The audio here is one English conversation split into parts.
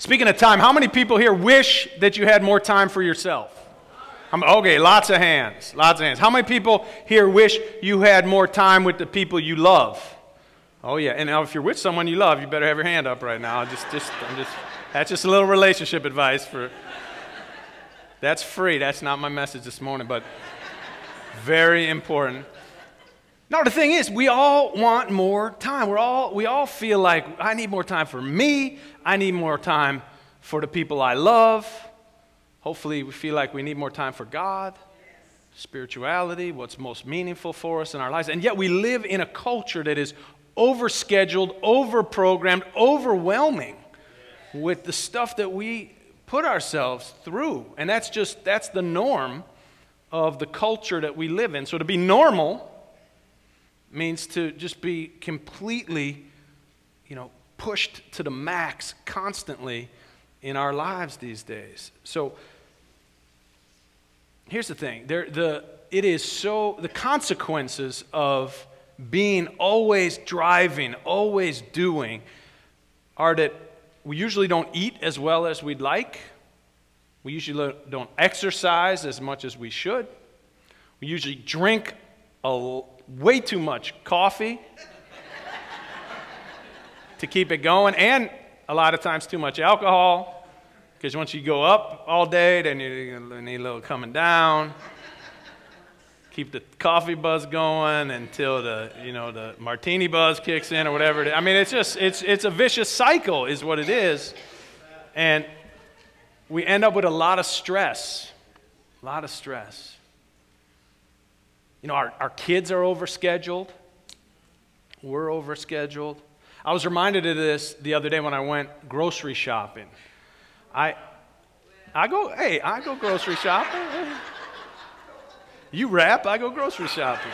Speaking of time, how many people here wish that you had more time for yourself? Okay, lots of hands, lots of hands. How many people here wish you had more time with the people you love? Oh yeah, and now if you're with someone you love, you better have your hand up right now. That's just a little relationship advice for. That's free. That's not my message this morning, but very important. No, the thing is, we all want more time. We all feel like I need more time for me. I need more time for the people I love. Hopefully, we feel like we need more time for God, spirituality, what's most meaningful for us in our lives. And yet we live in a culture that is overscheduled, overprogrammed, overwhelming with the stuff that we put ourselves through. And that's the norm of the culture that we live in. So to be normal means to just be completely, pushed to the max constantly in our lives these days. So here's the thing. The consequences of being always driving, always doing, are that we usually don't eat as well as we'd like. We usually don't exercise as much as we should. We usually drink way too much coffee to keep it going, and a lot of times too much alcohol, because once you go up all day, then you need a little coming down. Keep the coffee buzz going until the martini buzz kicks in or whatever it is. I mean, it's a vicious cycle is what it is. And we end up with a lot of stress. A lot of stress. Our kids are overscheduled. We're overscheduled. I was reminded of this the other day when I went grocery shopping. I go grocery shopping. You rap, I go grocery shopping.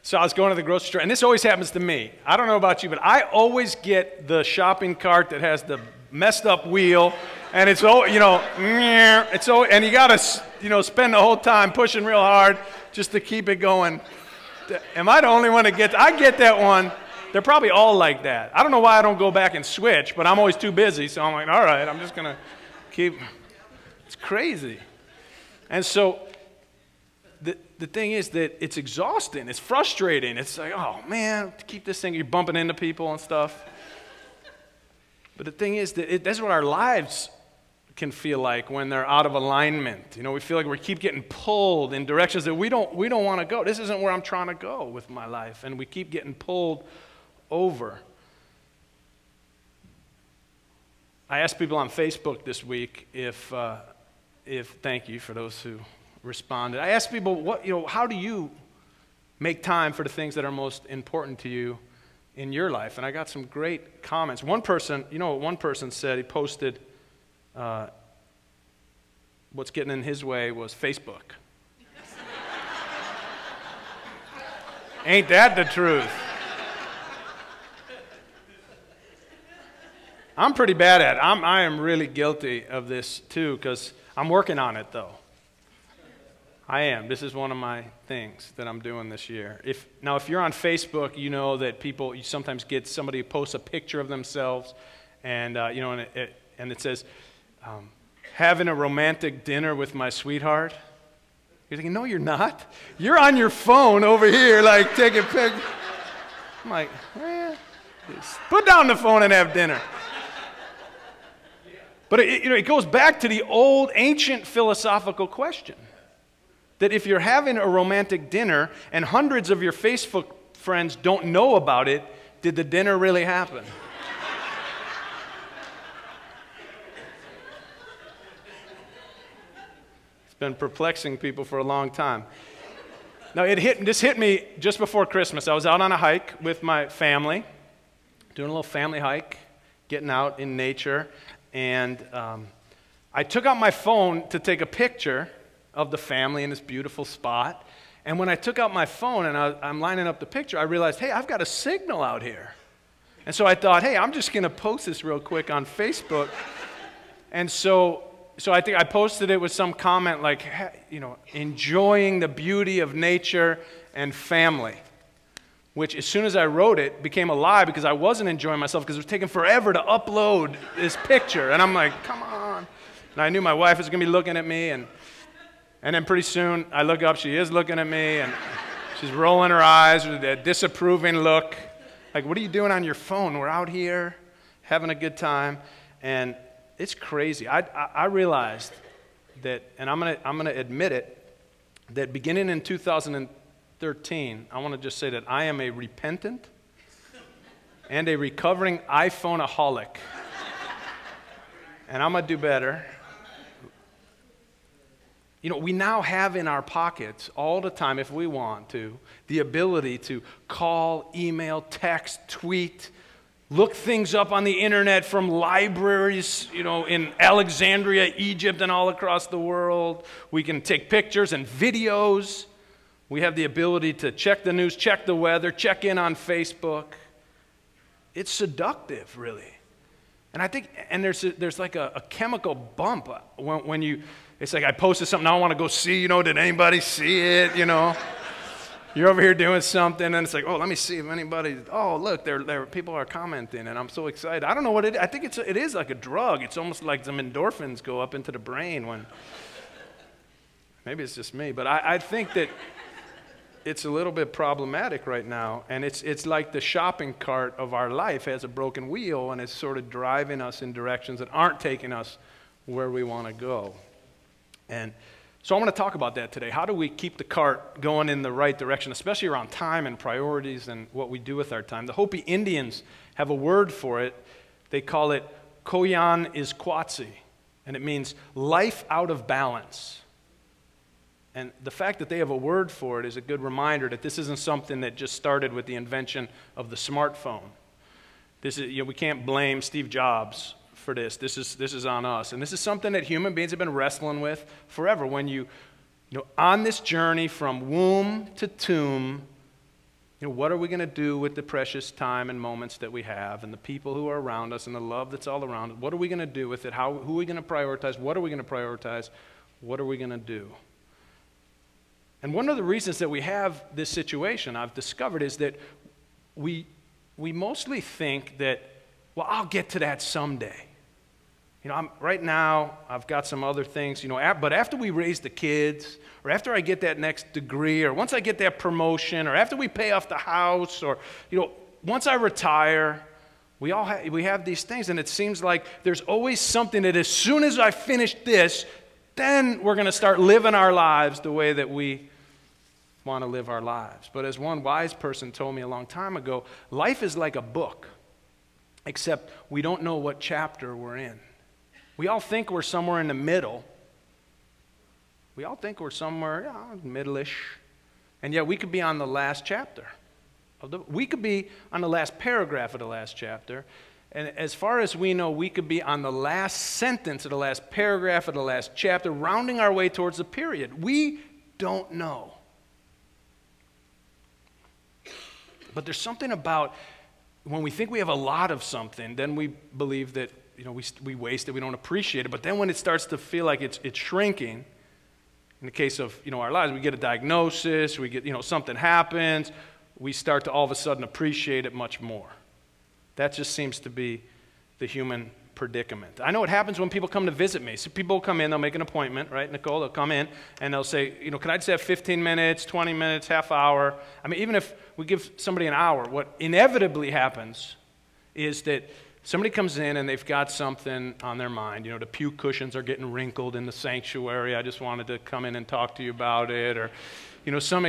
So I was going to the grocery store, and this always happens to me. I don't know about you, but I always get the shopping cart that has the messed up wheel, and and you got to, spend the whole time pushing real hard just to keep it going. Am I the only one that I get that one? They're probably all like that. I don't know why I don't go back and switch, but I'm always too busy, so I'm like, all right, I'm just going to keep. It's crazy. And so the thing is that it's exhausting. It's frustrating. It's like, oh, man, to keep this thing, you're bumping into people and stuff. But the thing is that that's what our lives can feel like when they're out of alignment. We feel like we keep getting pulled in directions that we don't want to go. This isn't where I'm trying to go with my life, and we keep getting pulled over. I asked people on Facebook this week if thank you for those who responded. I asked people, how do you make time for the things that are most important to you in your life? And I got some great comments. One person, what one person said, he posted, what's getting in his way was Facebook. Ain't that the truth? I'm pretty bad at it. I am really guilty of this too, because I'm working on it though. I am. This is one of my things that I'm doing this year. If you're on Facebook, you know that you sometimes get somebody who posts a picture of themselves, and and it says, having a romantic dinner with my sweetheart. You're thinking, no, you're not. You're on your phone over here, like taking pictures. I'm like, just put down the phone and have dinner. But it goes back to the old ancient philosophical question that if you're having a romantic dinner and hundreds of your Facebook friends don't know about it, did the dinner really happen? It's been perplexing people for a long time. Now this hit me just before Christmas. I was out on a hike with my family, doing a little family hike, getting out in nature. And I took out my phone to take a picture of the family in this beautiful spot. And when I took out my phone and I'm lining up the picture, I realized, hey, I've got a signal out here. And so I thought, hey, I'm just going to post this real quick on Facebook. And so I think I posted it with some comment like, enjoying the beauty of nature and family. which as soon as I wrote it became a lie because I wasn't enjoying myself because it was taking forever to upload this picture. And I'm like, come on. And I knew my wife was going to be looking at me. And then pretty soon I look up, she is looking at me, and she's rolling her eyes with a disapproving look. Like, what are you doing on your phone? We're out here having a good time. And it's crazy. I realized that, and I'm gonna admit it, that beginning in 2013, I want to just say that I am a repentant and a recovering iPhone-aholic. And I'm going to do better. You know, we now have in our pockets all the time, if we want to, the ability to call, email, text, tweet, look things up on the internet from libraries, you know, in Alexandria, Egypt, and all across the world. We can take pictures and videos. We have the ability to check the news, check the weather, check in on Facebook. It's seductive, really. And I think, and there's like a chemical bump when you, it's like I posted something, I don't want to go see, you know, did anybody see it, you know? You're over here doing something, and it's like, oh, let me see if anybody, oh, look, people are commenting, and I'm so excited. I don't know what it is. I think it is like a drug. It's almost like some endorphins go up into the brain when, maybe it's just me, but I think that it's a little bit problematic right now, and it's like the shopping cart of our life has a broken wheel, and it's sort of driving us in directions that aren't taking us where we want to go. And so I want to talk about that today. How do we keep the cart going in the right direction, especially around time and priorities and what we do with our time? The Hopi Indians have a word for it. They call it Koyan Iskwatsi, and it means life out of balance. And the fact that they have a word for it is a good reminder that this isn't something that just started with the invention of the smartphone. This is, you know, we can't blame Steve Jobs for this. This is on us. And this is something that human beings have been wrestling with forever. When you know, on this journey from womb to tomb, you know, what are we going to do with the precious time and moments that we have and the people who are around us and the love that's all around us? What are we going to do with it? Who are we going to prioritize? What are we going to prioritize? What are we going to do? And one of the reasons that we have this situation, I've discovered, is that we mostly think that, well, I'll get to that someday. You know, right now, I've got some other things, you know, but after we raise the kids, or after I get that next degree, or once I get that promotion, or after we pay off the house, or, you know, once I retire, we have these things, and it seems like there's always something that as soon as I finish this, then we're going to start living our lives the way that we want to live our lives. But as one wise person told me a long time ago, life is like a book, except we don't know what chapter we're in. We all think we're somewhere in the middle. We all think we're somewhere, middle-ish. And yet we could be on the last chapter. We could be on the last paragraph of the last chapter. And as far as we know, we could be on the last sentence of the last paragraph of the last chapter, rounding our way towards the period. We don't know. But there's something about when we think we have a lot of something, then we believe that, you know, we waste it, we don't appreciate it. But then when it starts to feel like it's shrinking, in the case of, you know, our lives, we get a diagnosis, we get, you know, something happens, we start to all of a sudden appreciate it much more. That just seems to be the human predicament. I know it happens when people come to visit me. So people come in, they'll make an appointment, right, Nicole? They'll come in and they'll say, you know, can I just have 15 minutes, 20 minutes, half hour? I mean, even if we give somebody an hour, what inevitably happens is that somebody comes in and they've got something on their mind. You know, the pew cushions are getting wrinkled in the sanctuary. I just wanted to come in and talk to you about it. Or, you know, some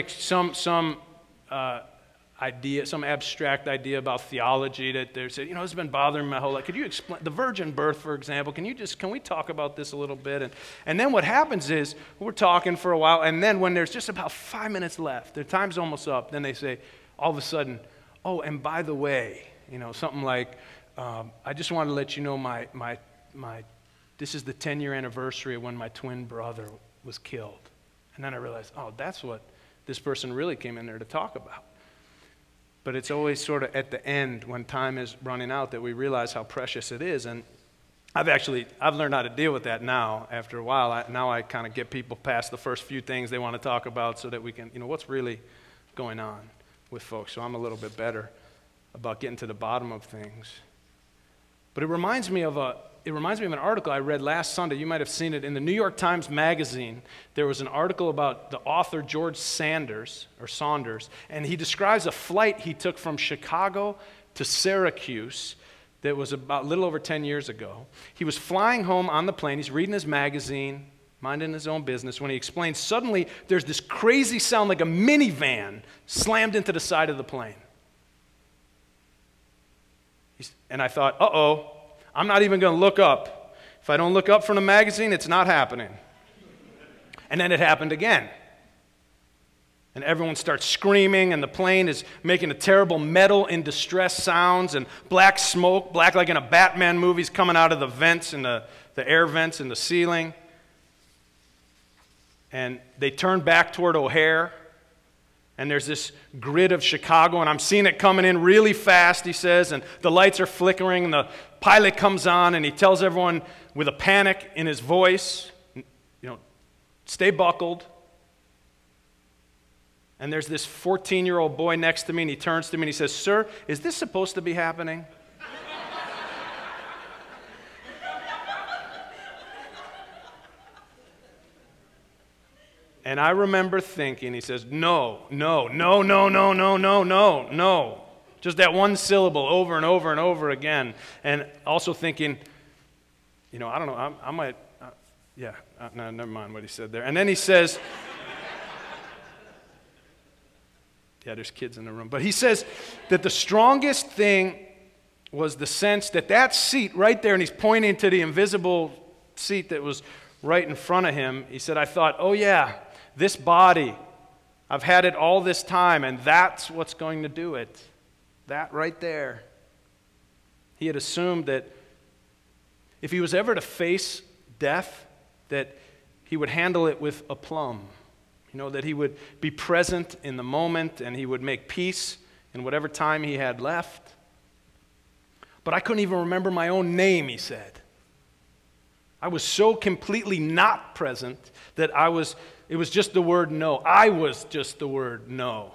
idea, some abstract idea about theology that they're saying, you know, this has been bothering me my whole life. Could you explain the virgin birth, for example? Can we talk about this a little bit? And then what happens is we're talking for a while, and then when there's just about 5 minutes left, their time's almost up, then they say, all of a sudden, oh, and by the way, you know, something like, I just want to let you know this is the 10-year anniversary of when my twin brother was killed. And then I realized, oh, that's what this person really came in there to talk about. But it's always sort of at the end when time is running out that we realize how precious it is. And I've learned how to deal with that now after a while. Now I kind of get people past the first few things they want to talk about so that we can, you know, what's really going on. with folks, so I'm a little bit better about getting to the bottom of things. But it reminds me of an article I read last Sunday. You might have seen it in the New York Times Magazine. There was an article about the author George Saunders, and he describes a flight he took from Chicago to Syracuse that was about a little over 10 years ago. He was flying home on the plane. He's reading his magazine, minding his own business, when he explains suddenly there's this crazy sound like a minivan slammed into the side of the plane. And I thought, uh-oh, I'm not even going to look up. If I don't look up from the magazine, it's not happening. And then it happened again. And everyone starts screaming, and the plane is making a terrible metal in distress sounds, and black smoke, black like in a Batman movie, is coming out of the vents and the air vents in the ceiling. And they turn back toward O'Hare, and there's this grid of Chicago, and I'm seeing it coming in really fast, he says, and the lights are flickering, and the pilot comes on, and he tells everyone with a panic in his voice, stay buckled. And there's this 14-year-old boy next to me, and he turns to me and he says, "Sir, is this supposed to be happening?" And I remember thinking, he says, no. Just that one syllable over and over and over again. And also thinking, I don't know, I might, no, never mind what he said there. And then he says, yeah, there's kids in the room. But he says that the strongest thing was the sense that that seat right there, and he's pointing to the invisible seat that was right in front of him. He said, I thought, oh yeah, this body, I've had it all this time, and that's what's going to do it. That right there. He had assumed that if he was ever to face death, that he would handle it with aplomb. That he would be present in the moment, and he would make peace in whatever time he had left. But I couldn't even remember my own name, he said. I was so completely not present that it was just the word no. I was just the word no.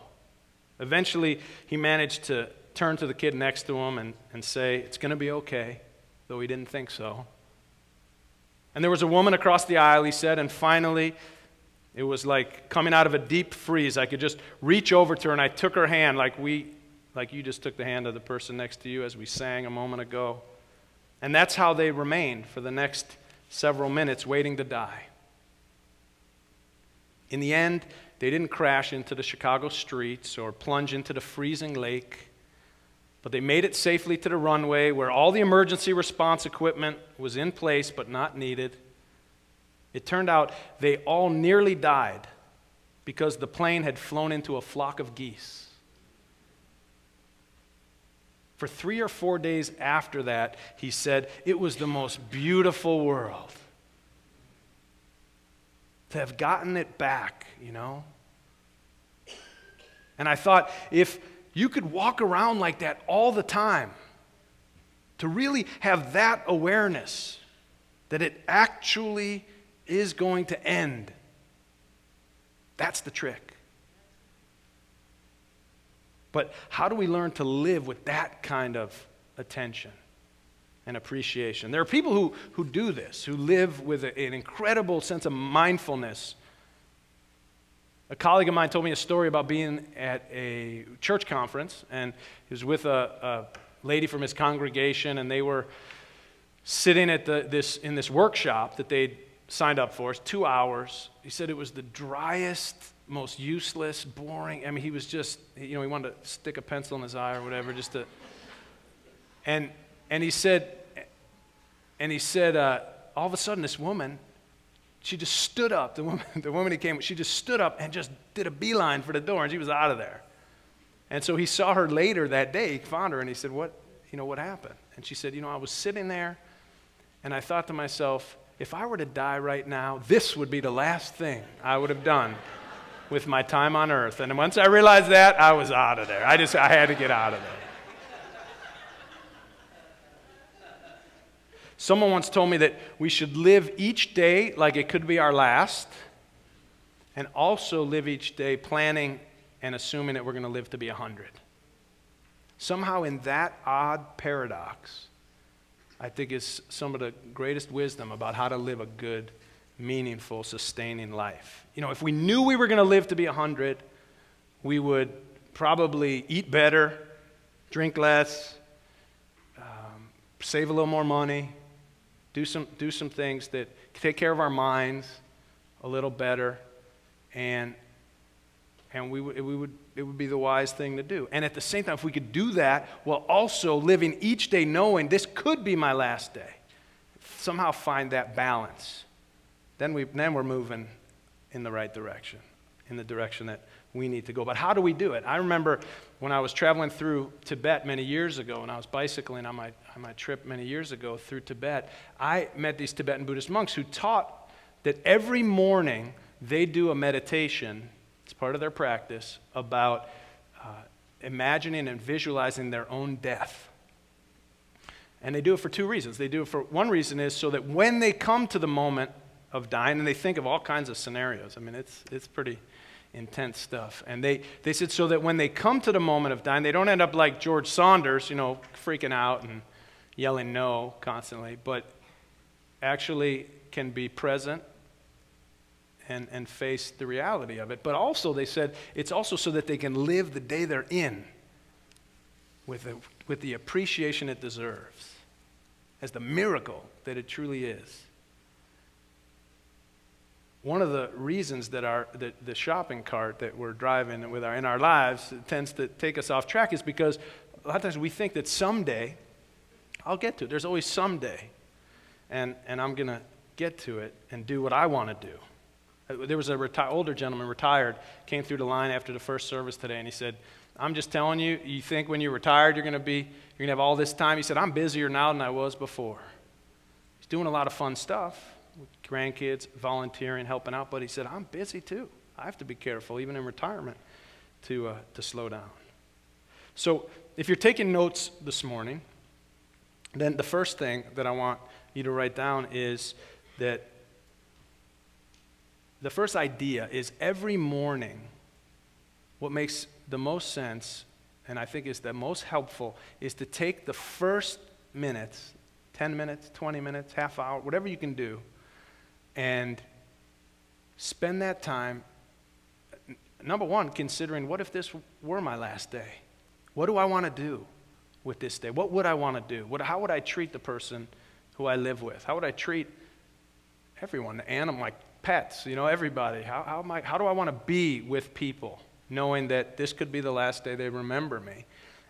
Eventually, he managed to turn to the kid next to him and say, it's going to be okay, though he didn't think so. And there was a woman across the aisle, he said, and finally, it was like coming out of a deep freeze. I could just reach over to her, and I took her hand like you just took the hand of the person next to you as we sang a moment ago. And that's how they remained for the next several minutes, waiting to die. In the end, they didn't crash into the Chicago streets or plunge into the freezing lake, but they made it safely to the runway where all the emergency response equipment was in place but not needed. It turned out they all nearly died because the plane had flown into a flock of geese. For 3 or 4 days after that, he said, it was the most beautiful world. To have gotten it back, And I thought, if you could walk around like that all the time, to really have that awareness that it actually is going to end, that's the trick. But how do we learn to live with that kind of attention and appreciation? There are people who do this, who live with an incredible sense of mindfulness. A colleague of mine told me a story about being at a church conference, and he was with a lady from his congregation, and they were sitting at in this workshop that they'd signed up for. It's 2 hours. He said it was the driest, most useless, boring. I mean, he was just, he wanted to stick a pencil in his eye or whatever, just to. And he said, all of a sudden, this woman, she just stood up. The woman who came, she just stood up and just did a beeline for the door, and she was out of there. And so he saw her later that day. He found her, and he said, what happened? And she said, I was sitting there, and I thought to myself, if I were to die right now, this would be the last thing I would have done with my time on earth. And once I realized that, I was out of there. I had to get out of there. Someone once told me that we should live each day like it could be our last, and also live each day planning and assuming that we're going to live to be 100. Somehow in that odd paradox, I think is some of the greatest wisdom about how to live a good, meaningful, sustaining life. You know, if we knew we were going to live to be 100, we would probably eat better, drink less, save a little more money, do some things that take care of our minds a little better, and it would be the wise thing to do. And at the same time, if we could do that while also living each day knowing this could be my last day, somehow find that balance, then we're moving in the right direction, in the direction that we need to go. But how do we do it? I remember when I was traveling through Tibet many years ago, and I was bicycling on my trip many years ago through Tibet, I met these Tibetan Buddhist monks who taught that every morning they do a meditation, it's part of their practice, about imagining and visualizing their own death. And they do it for two reasons. They do it for one reason is so that when they come to the moment of dying, and they think of all kinds of scenarios. I mean, it's pretty intense stuff. And they said so that when they come to the moment of dying, they don't end up like George Saunders, you know, freaking out and yelling no constantly, but actually can be present and face the reality of it. But also, they said, it's also so that they can live the day they're in with the appreciation it deserves, as the miracle that it truly is. One of the reasons that the shopping cart that we're driving in our lives tends to take us off track is because a lot of times we think that someday I'll get to it. There's always someday, and I'm going to get to it and do what I want to do. There was an older gentleman, retired, came through the line after the first service today, and he said, I'm just telling you, you think when you're retired you're going to have all this time? He said, I'm busier now than I was before. He's doing a lot of fun stuff, with grandkids, volunteering, helping out, but he said, I'm busy too. I have to be careful, even in retirement, to slow down. So if you're taking notes this morning, then the first thing that I want you to write down is that the first idea is every morning, what makes the most sense, and I think is the most helpful, is to take the first minutes, 10 minutes, 20 minutes, half hour, whatever you can do, and spend that time, number one, considering what if this were my last day? What do I want to do with this day? What would I want to do? How would I treat the person who I live with? How would I treat everyone, the animal, like pets, you know, everybody? How do I want to be with people, knowing that this could be the last day they remember me?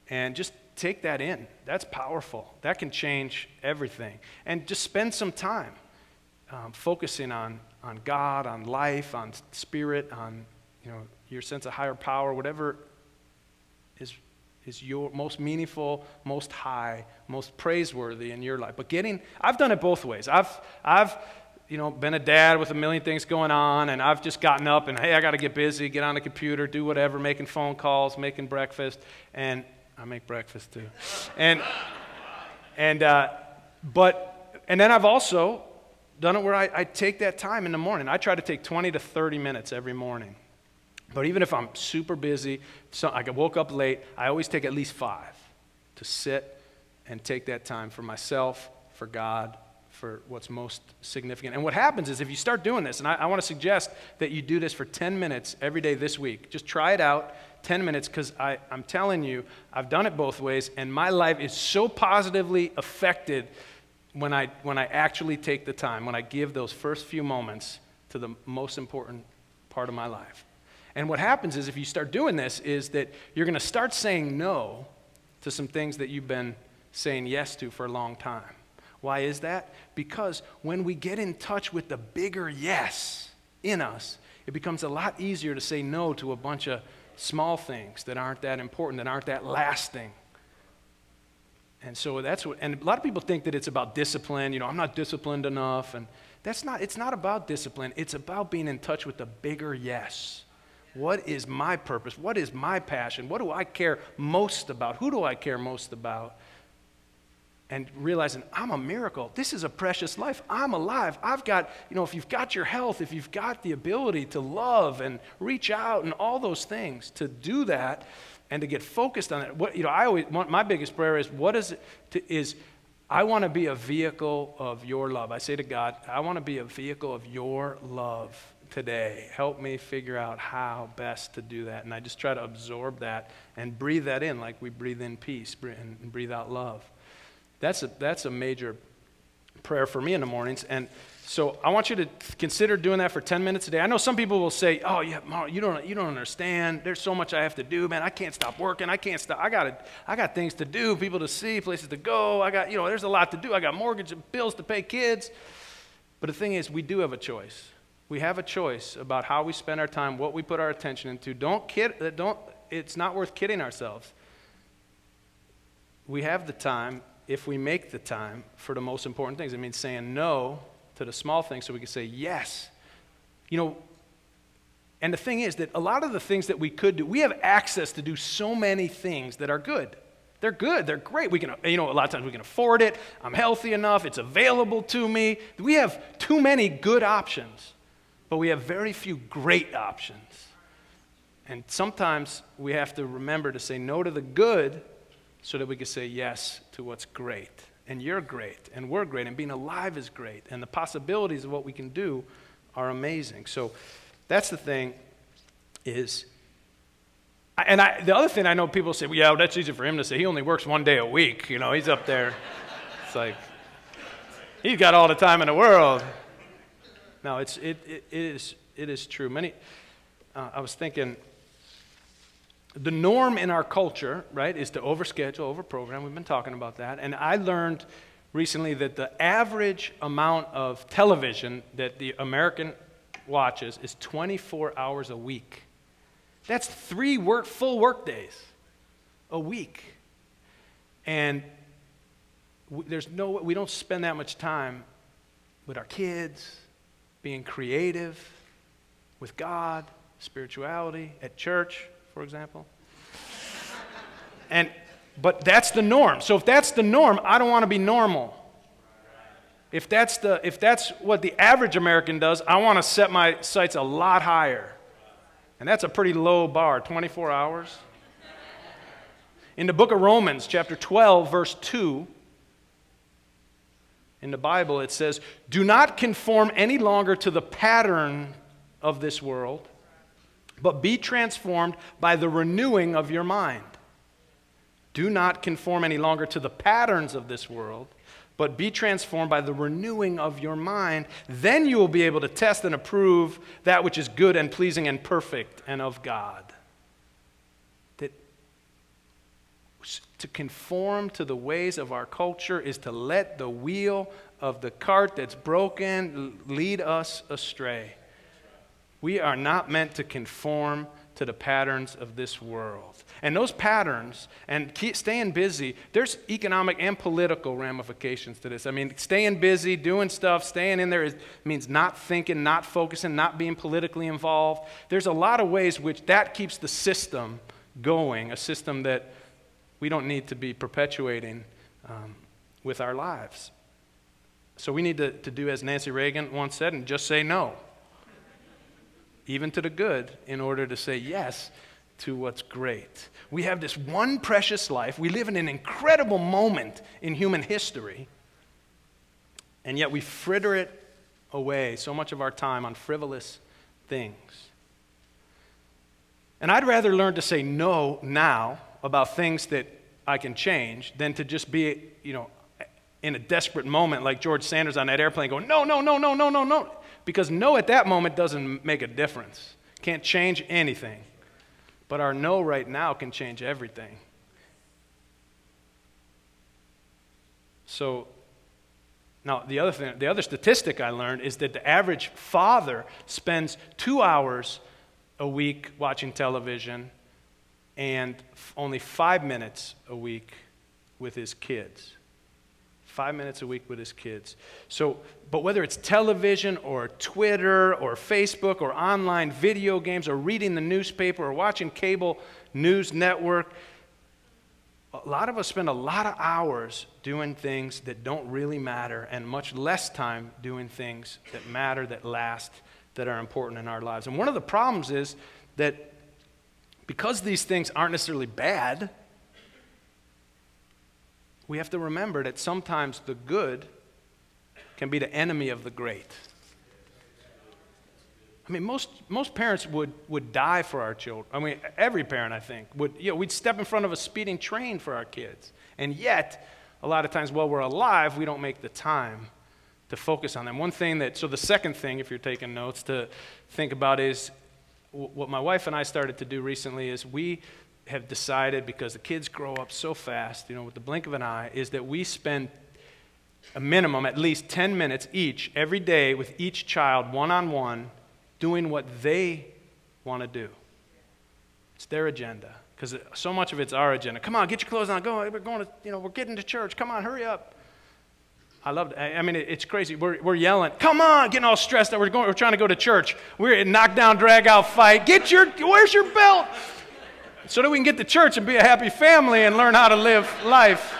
And just take that in. That's powerful. That can change everything. And just spend some time focusing on God, on life, on spirit, on your sense of higher power, whatever is your most meaningful, most high, most praiseworthy in your life. But I've done it both ways. I've been a dad with a million things going on, and I've just gotten up and, hey, I got to get busy, get on the computer, do whatever, making phone calls, making breakfast, and I make breakfast too. And then I've also done it where I take that time in the morning. I try to take 20 to 30 minutes every morning. But even if I'm super busy, I woke up late, I always take at least 5 to sit and take that time for myself, for God, for what's most significant. And what happens is if you start doing this, and I want to suggest that you do this for 10 minutes every day this week. Just try it out, 10 minutes, because I'm telling you, I've done it both ways, and my life is so positively affected when I actually take the time, when I give those first few moments to the most important part of my life. And what happens is if you start doing this is that you're going to start saying no to some things that you've been saying yes to for a long time. Why is that? Because when we get in touch with the bigger yes in us, it becomes a lot easier to say no to a bunch of small things that aren't that important, that aren't that lasting. And so and a lot of people think that it's about discipline. I'm not disciplined enough. And it's not about discipline. It's about being in touch with the bigger yes. What is my purpose? What is my passion? What do I care most about? Who do I care most about? and realizing I'm a miracle. This is a precious life. I'm alive. I've got, if you've got your health, if you've got the ability to love and reach out and all those things, to do that and to get focused on it. I always want, my biggest prayer is I want to be a vehicle of your love. I say to God, I want to be a vehicle of your love today. Help me figure out how best to do that. And I just try to absorb that and breathe that in like we breathe in peace and breathe out love. That's a major prayer for me in the mornings. And so I want you to consider doing that for 10 minutes a day. I know some people will say, oh, yeah, Marlon, you don't understand. There's so much I have to do, man. I can't stop working. I got things to do, people to see, places to go. There's a lot to do. I got mortgage and bills to pay, kids. But the thing is, we do have a choice. We have a choice about how we spend our time, what we put our attention into. It's not worth kidding ourselves. We have the time if we make the time for the most important things. It means saying no to the small things so we can say yes. And the thing is that a lot of the things that we could do, we have access to do so many things that are good. They're good. They're great. We can, a lot of times we can afford it. I'm healthy enough. It's available to me. We have too many good options, but we have very few great options. And sometimes we have to remember to say no to the good so that we can say yes to what's great. And you're great, and we're great, and being alive is great, and the possibilities of what we can do are amazing. So that's the thing is, the other thing I know people say, well, yeah, that's easy for him to say. He only works 1 day a week. He's up there. It's like, he's got all the time in the world. No, it is true. I was thinking, the norm in our culture, right, is to overschedule, overprogram. We've been talking about that. And I learned recently that the average amount of television that the American watches is 24 hours a week. That's 3 full work days a week. And we don't spend that much time with our kids, being creative, with God, spirituality, at church, for example. But that's the norm. So if that's the norm, I don't want to be normal. If that's what the average American does, I want to set my sights a lot higher. And that's a pretty low bar, 24 hours. In the book of Romans, chapter 12, verse 2, in the Bible it says, "Do not conform any longer to the pattern of this world, but be transformed by the renewing of your mind." Do not conform any longer to the patterns of this world, but be transformed by the renewing of your mind. Then you will be able to test and approve that which is good and pleasing and perfect and of God. That to conform to the ways of our culture is to let the wheel of the cart that's broken lead us astray. We are not meant to conform to the patterns of this world. And those patterns, and staying busy, there's economic and political ramifications to this. Staying busy, doing stuff, staying in there means not thinking, not focusing, not being politically involved. There's a lot of ways which that keeps the system going, a system that we don't need to be perpetuating with our lives. So we need to do as Nancy Reagan once said, and just say no, even to the good, in order to say yes to what's great. We have this one precious life. We live in an incredible moment in human history, and yet we fritter it away, so much of our time, on frivolous things. And I'd rather learn to say no now about things that I can change than to just be, in a desperate moment like George Sanders on that airplane going, no, no, no, no, no, no, no. Because no at that moment doesn't make a difference. Can't change anything. But our no right now can change everything. So, now the other statistic I learned is that the average father spends 2 hours a week watching television and only 5 minutes a week with his kids. 5 minutes a week with his kids. So, but whether it's television or Twitter or Facebook or online video games or reading the newspaper or watching cable news network, a lot of us spend a lot of hours doing things that don't really matter and much less time doing things that matter, that last, that are important in our lives. And one of the problems is that because these things aren't necessarily bad, we have to remember that sometimes the good can be the enemy of the great. I mean, most parents would die for our children. I mean, every parent, I think, we'd step in front of a speeding train for our kids. And yet, a lot of times while we're alive, we don't make the time to focus on them. So the second thing, if you're taking notes, to think about is what my wife and I started to do recently is we have decided, because the kids grow up so fast, with the blink of an eye, is that we spend a minimum, at least 10 minutes each, every day with each child, one-on-one, doing what they want to do. It's their agenda, because so much of it's our agenda. Come on, get your clothes on, go, we're going to, we're getting to church, come on, hurry up. I love it. I mean, it's crazy. We're yelling, come on, getting all stressed out. We're trying to go to church. We're in knockdown, drag-out fight. Where's your belt? So that we can get to church and be a happy family and learn how to live life.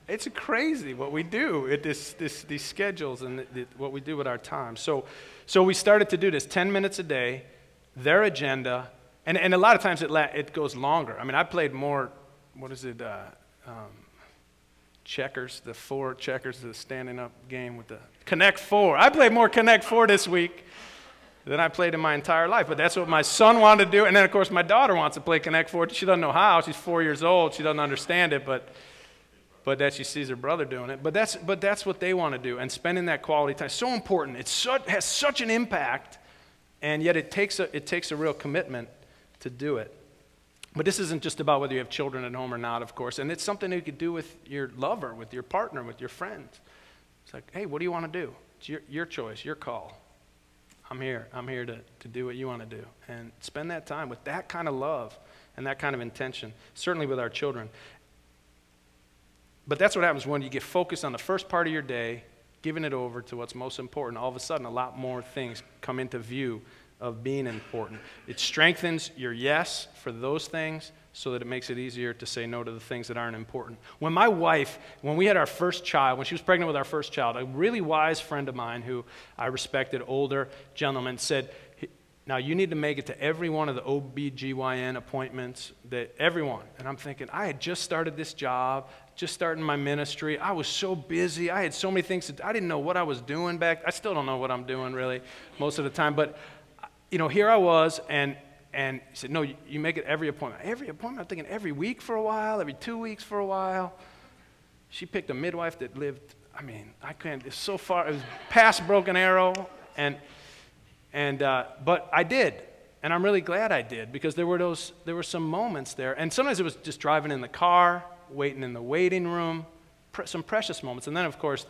It's crazy what we do at these schedules and what we do with our time. So we started to do this 10 minutes a day, their agenda, and a lot of times it goes longer. I mean, I played more, checkers, the 4 checkers, the standing up game with the Connect 4. I played more Connect 4 this week than I played in my entire life, but that's what my son wanted to do. And then, of course, my daughter wants to play Connect 4. She doesn't know how. She's 4 years old. She doesn't understand it, but that she sees her brother doing it. But that's what they want to do, and spending that quality time. So important. It has such an impact, and yet it takes a real commitment to do it. But this isn't just about whether you have children at home or not, of course, and it's something you could do with your lover, with your partner, with your friends. It's like, hey, what do you want to do? It's your choice, your call. I'm here to do what you want to do, and spend that time with that kind of love and that kind of intention, certainly with our children. But that's what happens when you get focused on the first part of your day, giving it over to what's most important. All of a sudden, a lot more things come into view of being important. It strengthens your yes for those things so that it makes it easier to say no to the things that aren't important. When we had our first child, when she was pregnant with our first child, a really wise friend of mine who I respected, older gentleman, said, now you need to make it to every one of the OBGYN appointments, everyone. And I'm thinking, I had just started this job, just starting my ministry. I was so busy. I had so many things. I didn't know what I was doing back. I still don't know what I'm doing really most of the time. But, here I was, and he said, no, you make it every appointment. Every appointment? I'm thinking every week for a while, every 2 weeks for a while. She picked a midwife that lived, I couldn't, it's so far, it was past Broken Arrow. But I did, and I'm really glad I did, because there were some moments there, and sometimes it was just driving in the car, waiting in the waiting room, some precious moments, and then of course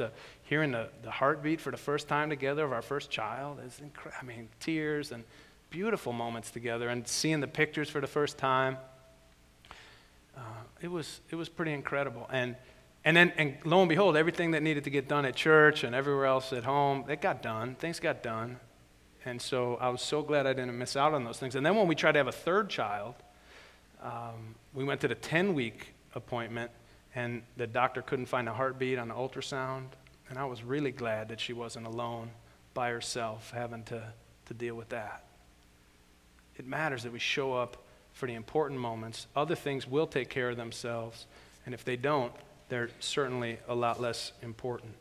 hearing the heartbeat for the first time together of our first child is incredible. Tears and beautiful moments together, and seeing the pictures for the first time, it was pretty incredible, and lo and behold, everything that needed to get done at church and everywhere else at home, it got done. Things got done. And so I was so glad I didn't miss out on those things. And then when we tried to have a third child, we went to the 10-week appointment, and the doctor couldn't find a heartbeat on the ultrasound. And I was really glad that she wasn't alone by herself having to deal with that. It matters that we show up for the important moments. Other things will take care of themselves. And if they don't, they're certainly a lot less important.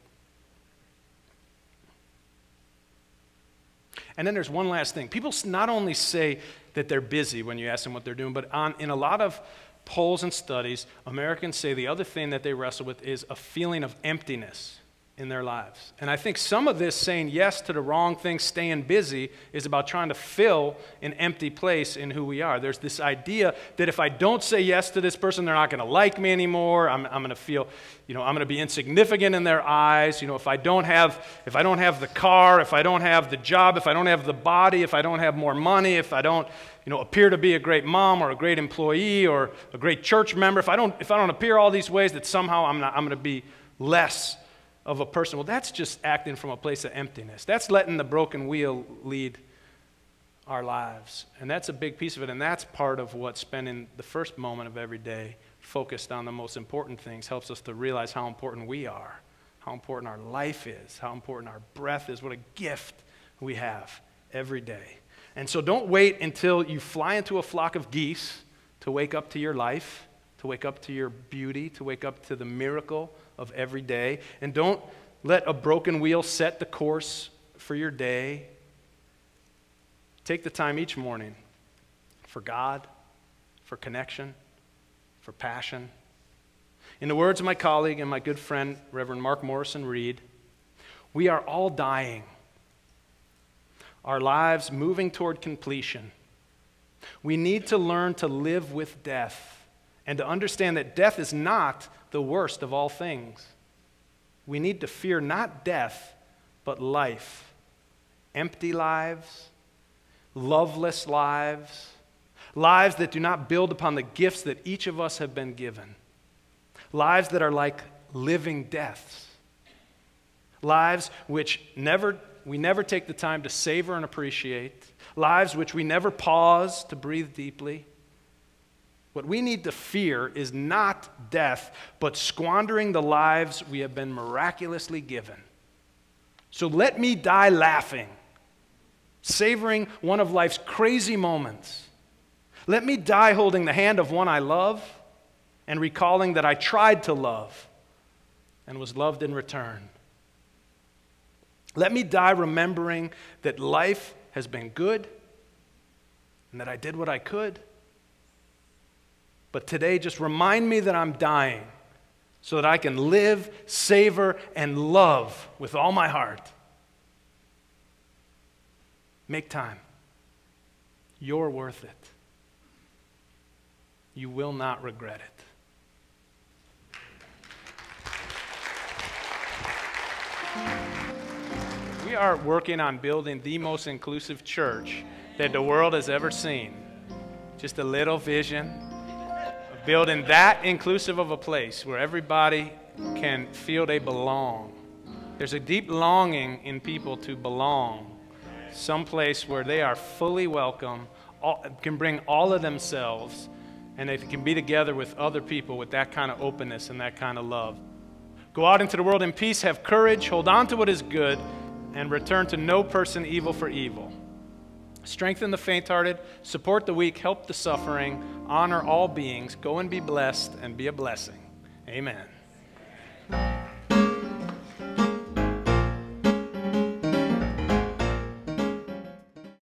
And then there's one last thing. People not only say that they're busy when you ask them what they're doing, but in a lot of polls and studies, Americans say the other thing that they wrestle with is a feeling of emptiness in their lives. And I think some of this saying yes to the wrong thing, staying busy, is about trying to fill an empty place in who we are. There's this idea that if I don't say yes to this person, they're not going to like me anymore. I'm going to feel, I'm going to be insignificant in their eyes. If I don't have the car, if I don't have the job, if I don't have the body, if I don't have more money, if I don't, appear to be a great mom or a great employee or a great church member, if I don't appear all these ways, that somehow I'm going to be less of a person. Well, that's just acting from a place of emptiness. That's letting the broken wheel lead our lives. And that's a big piece of it, and that's part of what spending the first moment of every day focused on the most important things helps us to realize how important we are, how important our life is, how important our breath is, what a gift we have every day. And so don't wait until you fly into a flock of geese to wake up to your life, to wake up to your beauty, to wake up to the miracle of every day. And don't let a broken wheel set the course for your day. Take the time each morning for God, for connection, for passion. In the words of my colleague and my good friend, Reverend Mark Morrison Reed, we are all dying, our lives moving toward completion. We need to learn to live with death and to understand that death is not the worst of all things. We need to fear not death, but life. Empty lives, loveless lives, lives that do not build upon the gifts that each of us have been given. Lives that are like living deaths. Lives which we never take the time to savor and appreciate. Lives which we never pause to breathe deeply. What we need to fear is not death, but squandering the lives we have been miraculously given. So let me die laughing, savoring one of life's crazy moments. Let me die holding the hand of one I love and recalling that I tried to love and was loved in return. Let me die remembering that life has been good and that I did what I could. But today, just remind me that I'm dying so that I can live, savor, and love with all my heart. Make time. You're worth it. You will not regret it. We are working on building the most inclusive church that the world has ever seen. Just a little vision of building that inclusive of a place where everybody can feel they belong. There's a deep longing in people to belong, someplace where they are fully welcome, can bring all of themselves, and they can be together with other people with that kind of openness and that kind of love. Go out into the world in peace, have courage, hold on to what is good, and return to no person evil for evil. Strengthen the faint-hearted, support the weak, help the suffering, honor all beings, go and be blessed and be a blessing. Amen.